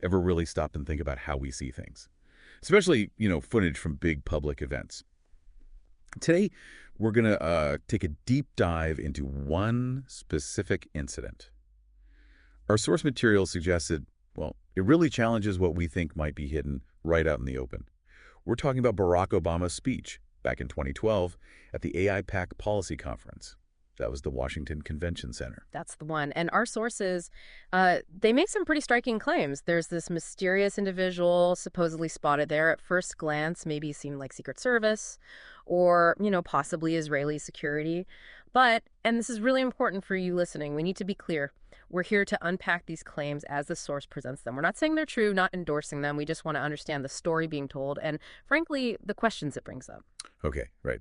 ever really stop and think about how we see things, especially, footage from big public events. Today, we're going to take a deep dive into one specific incident. Our source material suggested, well, it really challenges what we think might be hidden right out in the open. We're talking about Barack Obama's speech back in 2012 at the AIPAC Policy Conference. That was the Washington Convention Center. That's the one. And our sources, they make some pretty striking claims. There's this mysterious individual supposedly spotted there at first glance, maybe seemed like Secret Service or, possibly Israeli security. But, and this is really important for you listening, we need to be clear. We're here to unpack these claims as the source presents them. We're not saying they're true, not endorsing them. We just want to understand the story being told and, frankly, the questions it brings up. Okay, right.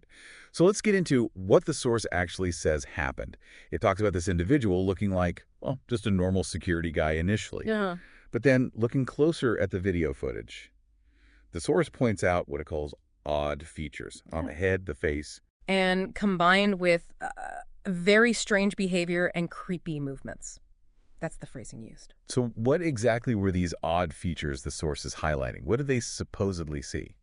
So let's get into what the source actually says happened. It talks about this individual looking like, well, just a normal security guy initially. Yeah. But then looking closer at the video footage, the source points out what it calls odd features on the head, the face. And combined with very strange behavior and creepy movements. That's the phrasing used. So what exactly were these odd features the source is highlighting? What did they supposedly see?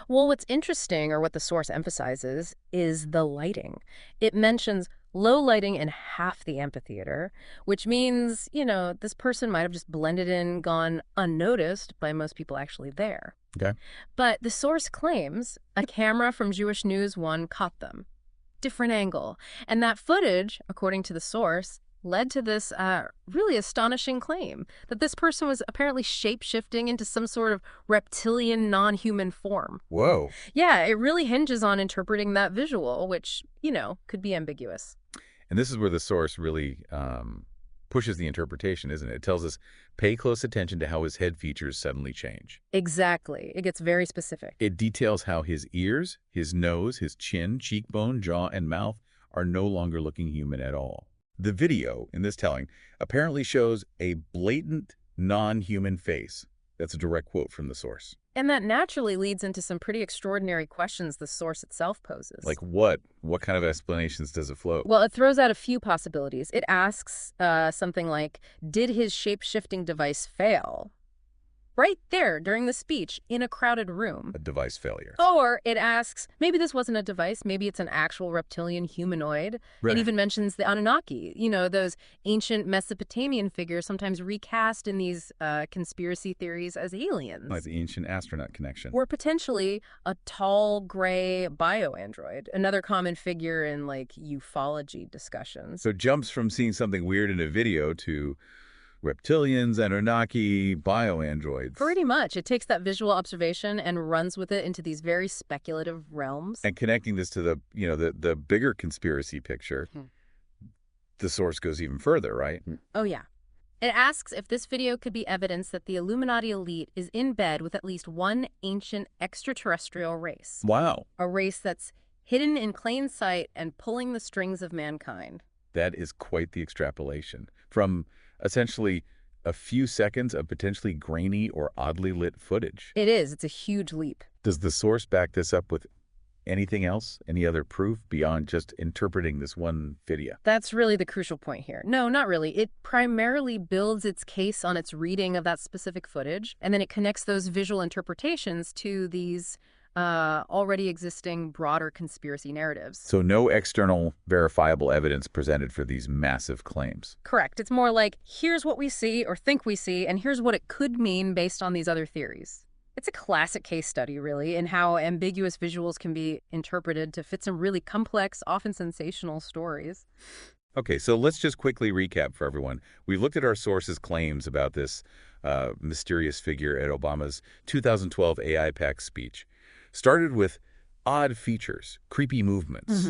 Well, what's interesting, or what the source emphasizes, is the lighting. It mentions low lighting in half the amphitheater, which means, this person might have just blended in, gone unnoticed by most people actually there. Okay. But the source claims a camera from Jewish News 1 caught them. Different angle. And that footage, according to the source, led to this really astonishing claim that this person was apparently shape-shifting into some sort of reptilian non-human form. Whoa. Yeah, it really hinges on interpreting that visual, which, could be ambiguous. And this is where the source really pushes the interpretation, isn't it? It tells us, pay close attention to how his head features suddenly change. Exactly. It gets very specific. It details how his ears, his nose, his chin, cheekbone, jaw, and mouth are no longer looking human at all. The video in this telling apparently shows a blatant non-human face. That's a direct quote from the source. And that naturally leads into some pretty extraordinary questions the source itself poses. Like what? What kind of explanations does it float? Well, it throws out a few possibilities. It asks something like, did his shape-shifting device fail? Right there during the speech in a crowded room. A device failure. Or it asks, maybe this wasn't a device, maybe it's an actual reptilian humanoid. Right. It even mentions the Anunnaki, those ancient Mesopotamian figures sometimes recast in these conspiracy theories as aliens. Like the ancient astronaut connection. Or potentially a tall, gray bioandroid, another common figure in ufology discussions. So it jumps from seeing something weird in a video to reptilians, Anunnaki, bioandroids. Pretty much. It takes that visual observation and runs with it into these very speculative realms. And connecting this to the bigger conspiracy picture, the source goes even further, right? Oh, yeah. It asks if this video could be evidence that the Illuminati elite is in bed with at least one ancient extraterrestrial race. Wow. A race that's hidden in plain sight and pulling the strings of mankind. That is quite the extrapolation. From essentially a few seconds of potentially grainy or oddly lit footage. It is. It's a huge leap. Does the source back this up with anything else? Any other proof beyond just interpreting this one video? That's really the crucial point here. No, not really. It primarily builds its case on its reading of that specific footage, and then it connects those visual interpretations to these already existing broader conspiracy narratives. So no external verifiable evidence presented for these massive claims. Correct. It's more like, here's what we see or think we see, and here's what it could mean based on these other theories. It's a classic case study, really, in how ambiguous visuals can be interpreted to fit some really complex, often sensational stories. Okay, so let's just quickly recap for everyone. We've looked at our sources' claims about this mysterious figure at Obama's 2012 AIPAC speech. Started with odd features, creepy movements,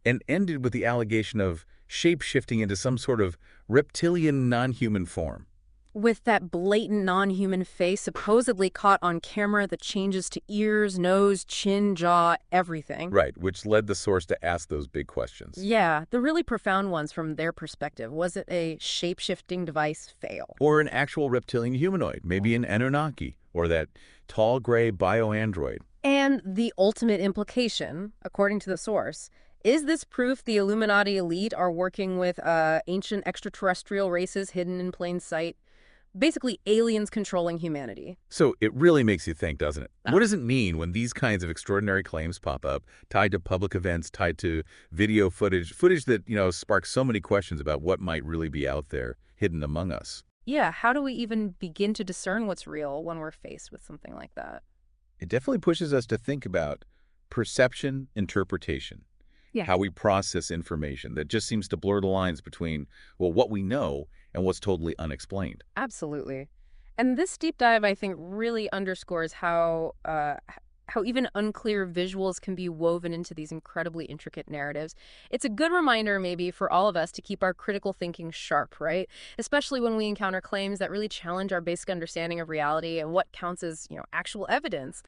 and ended with the allegation of shape-shifting into some sort of reptilian non-human form. With that blatant non-human face supposedly caught on camera that changes to ears, nose, chin, jaw, everything. Right, which led the source to ask those big questions. Yeah, the really profound ones from their perspective. Was it a shape-shifting device fail? Or an actual reptilian humanoid, maybe an Anunnaki, or that tall gray bioandroid. And the ultimate implication, according to the source, is this proof the Illuminati elite are working with ancient extraterrestrial races hidden in plain sight? basically aliens controlling humanity. So it really makes you think, doesn't it? Uh, What does it mean when these kinds of extraordinary claims pop up, tied to public events, tied to video footage that, sparks so many questions about what might really be out there hidden among us? Yeah, how do we even begin to discern what's real when we're faced with something like that? It definitely pushes us to think about perception, interpretation, Yeah. how we process information that just seems to blur the lines between, well, what we know and what's totally unexplained. Absolutely. And this deep dive, I think, really underscores how even unclear visuals can be woven into these incredibly intricate narratives. It's a good reminder, maybe, for all of us to keep our critical thinking sharp, right? Especially when we encounter claims that really challenge our basic understanding of reality and what counts as, actual evidence.